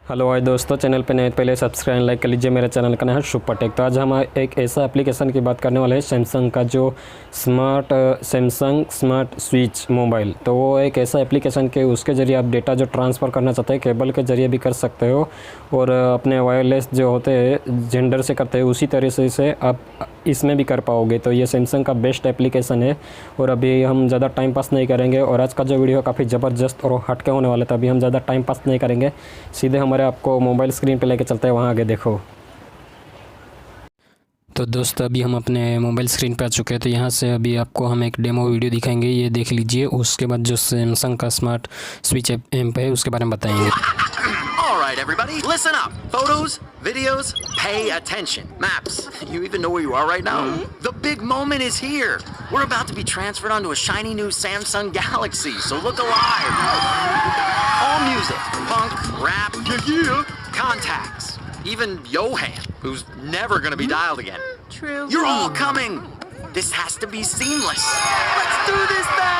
Hello भाई दोस्तों, channel पे नए पहले सब्सक्राइब लाइक कर लीजिए। मेरे चैनल का नाम है सुपर टेक। तो आज हम एक ऐसा एप्लीकेशन की बात करने वाले हैं, सैमसंग का जो सैमसंग स्मार्ट स्विच मोबाइल। तो वो एक ऐसा एप्लीकेशन के उसके ज़रिए आप डेटा जो ट्रांसफ़र करना चाहते हैं केबल के ज़रिए भी कर सकते हो, और अपने वायरलेस जो होते हैं जेंडर से करते हैं उसी तरीके से आप इसमें भी कर पाओगे। तो ये सैमसंग का बेस्ट एप्लीकेशन है। और अभी हम ज़्यादा टाइम पास नहीं करेंगे, और आज का जो वीडियो काफ़ी ज़बरदस्त और हटके होने वाला है, तो अभी हम ज़्यादा टाइम पास नहीं करेंगे, सीधे हमारे आपको मोबाइल स्क्रीन पे लेके चलते हैं। वहाँ आगे देखो। तो दोस्तों अभी हम अपने मोबाइल स्क्रीन पे आ चुके हैं। तो यहाँ से अभी आपको हम एक डेमो वीडियो दिखाएंगे, ये देख लीजिए। उसके बाद जो सैमसंग का स्मार्ट स्विच ऐप है उसके बारे में बताएंगे। Alright everybody, listen up. Photos, videos, pay attention. Maps, you even know where you are right now? The big moment is here. We're about to be transferred onto a shiny new Samsung Galaxy, so look alive. All music, punk, rap, contacts, even Johan, who's never gonna be dialed again. True. You're all coming. This has to be seamless. Let's do this thing!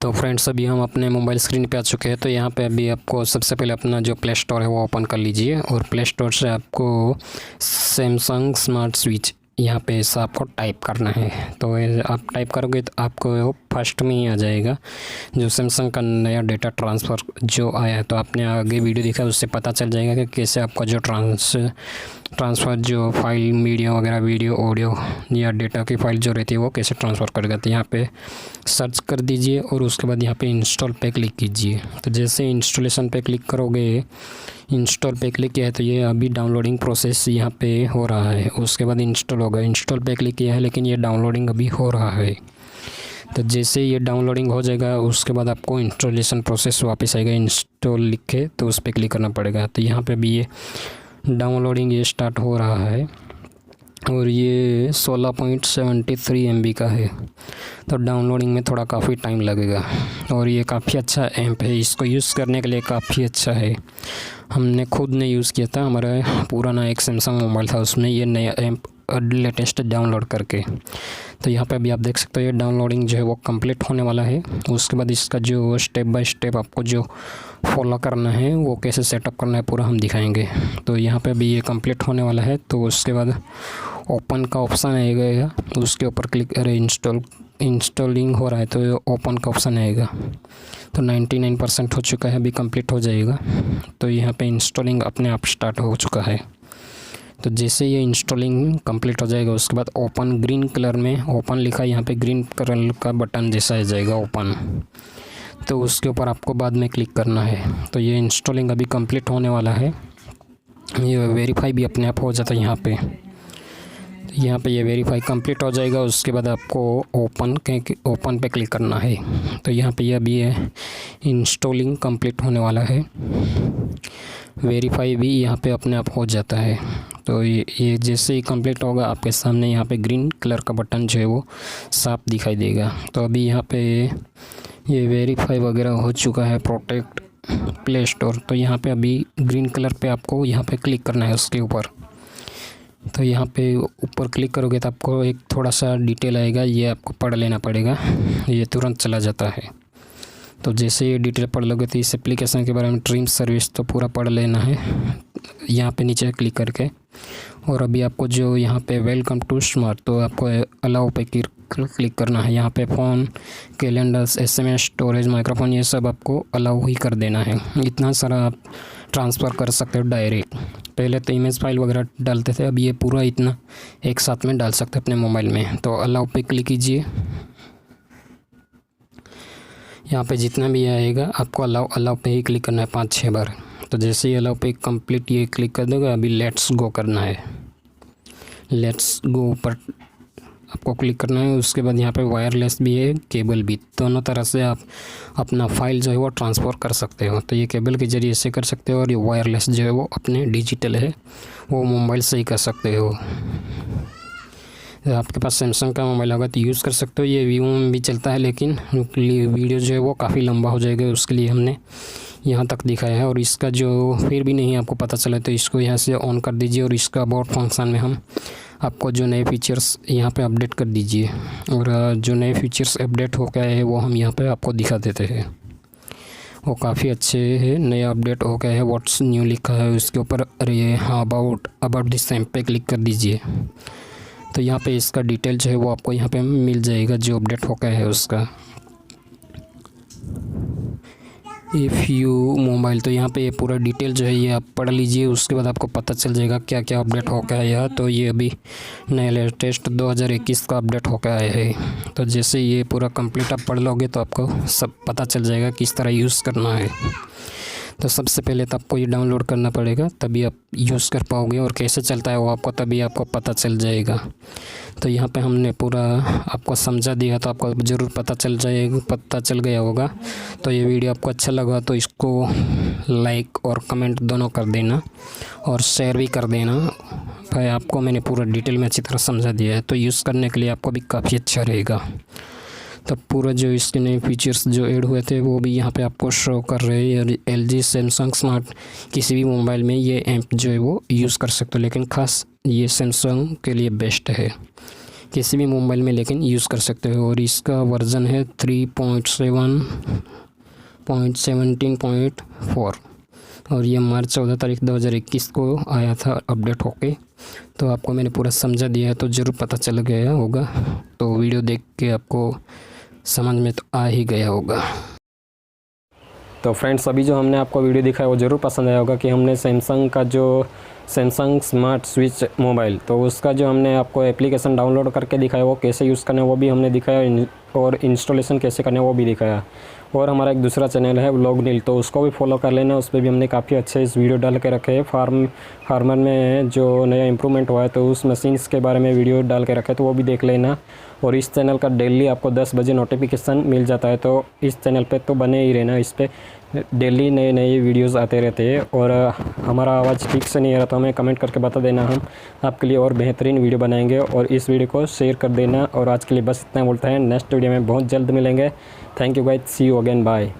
तो friends अभी हम अपने mobile screen पे आ चुके हैं। तो यहाँ पे अभी आपको सबसे पहले अपना जो प्ले स्टोर है वो ओपन कर लीजिए, और प्ले स्टोर से आपको सैमसंग स्मार्ट स्विच यहाँ पे ऐसा आपको टाइप करना है। तो आप टाइप करोगे तो आपको फर्स्ट में ही आ जाएगा जो सैमसंग का नया डेटा ट्रांसफ़र जो आया है। तो आपने आगे वीडियो देखा उससे पता चल जाएगा कि कैसे आपका जो ट्रांसफ़र जो फाइल मीडिया वगैरह वीडियो ऑडियो या डेटा की फ़ाइल जो रहती है वो कैसे ट्रांसफ़र करेगा। तो यहाँ पे सर्च कर दीजिए, और उसके बाद यहाँ पे इंस्टॉल पे क्लिक कीजिए। तो जैसे इंस्टॉलेशन पे क्लिक करोगे, इंस्टॉल पे क्लिक किया है तो ये अभी डाउनलोडिंग प्रोसेस यहाँ पे हो रहा है। उसके बाद इंस्टॉल होगा। इंस्टॉल पे क्लिक किया है लेकिन ये डाउनलोडिंग अभी हो रहा है। तो जैसे ये डाउनलोडिंग हो जाएगा उसके बाद आपको इंस्टॉलेशन प्रोसेस वापस आएगा। इंस्टॉल लिखे तो उस पर क्लिक करना पड़ेगा। तो यहाँ पे अभी ये डाउनलोडिंग ये स्टार्ट हो रहा है, और ये 16.73 MB का है। तो डाउनलोडिंग में थोड़ा काफ़ी टाइम लगेगा, और ये काफ़ी अच्छा ऐप है। इसको यूज़ करने के लिए काफ़ी अच्छा है। हमने खुद ने यूज़ किया था, हमारा पुराना एक सैमसंग मोबाइल था उसमें ये नया ऐप लेटेस्ट डाउनलोड करके। तो यहाँ पे अभी आप देख सकते हो ये डाउनलोडिंग जो है वो कंप्लीट होने वाला है। उसके बाद इसका जो स्टेप बाय स्टेप आपको जो फॉलो करना है वो कैसे सेटअप करना है पूरा हम दिखाएंगे। तो यहाँ पे अभी ये कंप्लीट होने वाला है। तो उसके बाद ओपन का ऑप्शन आएगा, उसके ऊपर क्लिक अरे इंस्टॉलिंग हो रहा है तो ओपन का ऑप्शन आएगा। तो 99% हो चुका है, अभी कंप्लीट हो जाएगा। तो यहाँ पे इंस्टॉलिंग अपने आप स्टार्ट हो चुका है। तो जैसे ये इंस्टॉलिंग कंप्लीट हो जाएगा उसके बाद ओपन ग्रीन कलर में ओपन लिखा है, यहाँ पे ग्रीन कलर का बटन जैसा आ जाएगा ओपन। तो उसके ऊपर आपको बाद में क्लिक करना है। तो ये इंस्टॉलिंग अभी कंप्लीट होने वाला है। ये वेरीफाई भी अपने आप हो जाता है यहाँ पे। यहाँ पे ये वेरीफाई कंप्लीट हो जाएगा। उसके बाद आपको ओपन पे क्लिक करना है। तो यहाँ पे ये अभी ये इंस्टॉलिंग कंप्लीट होने वाला है। वेरीफाई भी यहाँ पे अपने आप हो जाता है। तो ये जैसे ही कंप्लीट होगा आपके सामने यहाँ पे ग्रीन कलर का बटन जो है वो साफ दिखाई देगा। तो अभी यहाँ पे ये वेरीफाई वगैरह हो चुका है प्रोटेक्ट प्ले स्टोर। तो यहाँ पे अभी ग्रीन कलर पे आपको यहाँ पे क्लिक करना है उसके ऊपर। तो यहाँ पे ऊपर क्लिक करोगे तो आपको एक थोड़ा सा डिटेल आएगा, ये आपको पढ़ लेना पड़ेगा, ये तुरंत चला जाता है। तो जैसे ये डिटेल पढ़ लोगे तो इस एप्लीकेशन के बारे में ड्रीम सर्विस तो पूरा पढ़ लेना है यहाँ पे नीचे क्लिक करके। और अभी आपको जो यहाँ पे वेलकम टू स्मार्ट, तो आपको अलाउ पे क्लिक करना है। यहाँ पे phone, calendars, SMS, storage, microphone ये सब आपको अलाउ ही कर देना है। इतना सारा आप ट्रांसफ़र कर सकते हो डायरेक्ट। पहले तो इमेज फाइल वगैरह डालते थे, अब ये पूरा इतना एक साथ में डाल सकते हैं अपने मोबाइल में। तो अलाउ पे क्लिक कीजिए। यहाँ पे जितना भी आएगा आपको अलाउ पे ही क्लिक करना है 5-6 बार। तो जैसे ही अलाउ पे कंप्लीट ये क्लिक कर दोगे, अभी लेट्स गो करना है। लेट्स गो पर आपको क्लिक करना है। उसके बाद यहाँ पे वायरलेस भी है, केबल भी, दोनों तरह से आप अपना फाइल जो है वो ट्रांसफ़र कर सकते हो। तो ये केबल के ज़रिए से कर सकते हो, और ये वायरलेस जो है वो अपने डिजिटल है वो मोबाइल से ही कर सकते हो। आपके पास सैमसंग का मोबाइल होगा तो यूज़ कर सकते हो। ये वीवो में भी चलता है, लेकिन वीडियो जो है वो काफ़ी लंबा हो जाएगा, उसके लिए हमने यहाँ तक दिखाया है। और इसका जो फिर भी नहीं आपको पता चला तो इसको यहाँ से ऑन कर दीजिए, और इसका अबाउट फंक्शन में हम आपको जो नए फीचर्स यहाँ पे अपडेट कर दीजिए। और जो नए फीचर्स अपडेट हो गए हैं वो हम यहाँ पे आपको दिखा देते हैं। वो काफ़ी अच्छे हैं, नए अपडेट हो गए हैं। व्हाट्स न्यू लिखा है उसके ऊपर, अरे हाँ अबाउट दिस सैम पे क्लिक कर दीजिए। तो यहाँ पे इसका डिटेल जो है वो आपको यहाँ पे मिल जाएगा, जो अपडेट हो गया है उसका। इफ़ यू मोबाइल, तो यहाँ पे ये पूरा डिटेल जो है ये आप पढ़ लीजिए, उसके बाद आपको पता चल जाएगा क्या क्या अपडेट हो गया है यह। तो ये अभी नया लेटेस्ट 2021 का अपडेट हो गया है। तो जैसे ये पूरा कंप्लीट आप पढ़ लोगे तो आपको सब पता चल जाएगा किस तरह यूज़ करना है। तो सबसे पहले तो आपको ये डाउनलोड करना पड़ेगा, तभी आप यूज़ कर पाओगे, और कैसे चलता है वो आपको तभी आपको पता चल जाएगा। तो यहाँ पे हमने पूरा आपको समझा दिया, तो आपको ज़रूर पता चल गया होगा। तो ये वीडियो आपको अच्छा लगा तो इसको लाइक और कमेंट दोनों कर देना, और शेयर भी कर देना। भाई आपको मैंने पूरा डिटेल में अच्छी तरह समझा दिया है, तो यूज़ करने के लिए आपको भी काफ़ी अच्छा रहेगा। तब पूरा जो इसके नए फीचर्स जो ऐड हुए थे वो भी यहाँ पे आपको शो कर रहे हैं। LG सैमसंग स्मार्ट किसी भी मोबाइल में ये ऐप जो है वो यूज़ कर सकते हो, लेकिन ख़ास ये सैमसंग के लिए बेस्ट है, किसी भी मोबाइल में लेकिन यूज़ कर सकते हो। और इसका वर्ज़न है 3.7.17.4, और ये मार्च 14 तारीख 2021 को आया था अपडेट होके। तो आपको मैंने पूरा समझा दिया है, तो ज़रूर पता चल गया होगा। तो वीडियो देख के आपको समझ में तो आ ही गया होगा। तो फ्रेंड्स, अभी जो हमने आपको वीडियो दिखाया वो ज़रूर पसंद आया होगा कि हमने सैमसंग का जो सैमसंग स्मार्ट स्विच मोबाइल, तो उसका जो हमने आपको एप्लीकेशन डाउनलोड करके दिखाया वो कैसे यूज़ करना है वो भी हमने दिखाया, और इंस्टॉलेशन कैसे करना है वो भी दिखाया। और हमारा एक दूसरा चैनल है व्लॉग नील, तो उसको भी फॉलो कर लेना, उस पर भी हमने काफ़ी अच्छे इस वीडियो डाल के रखे हैं। फार्मर में जो नया इम्प्रूवमेंट हुआ है तो उस मशीन्स के बारे में वीडियो डाल के रखे, तो वो भी देख लेना। और इस चैनल का डेली आपको 10 बजे नोटिफिकेशन मिल जाता है, तो इस चैनल पे तो बने ही रहना, इस पर डेली नए नए वीडियोस आते रहते हैं। और हमारा आवाज़ ठीक से नहीं आ रहा तो हमें कमेंट करके बता देना, हम आपके लिए और बेहतरीन वीडियो बनाएंगे। और इस वीडियो को शेयर कर देना। और आज के लिए बस इतना बोलते हैं, नेक्स्ट वीडियो में बहुत जल्द मिलेंगे। Thank you guys, see you again, bye.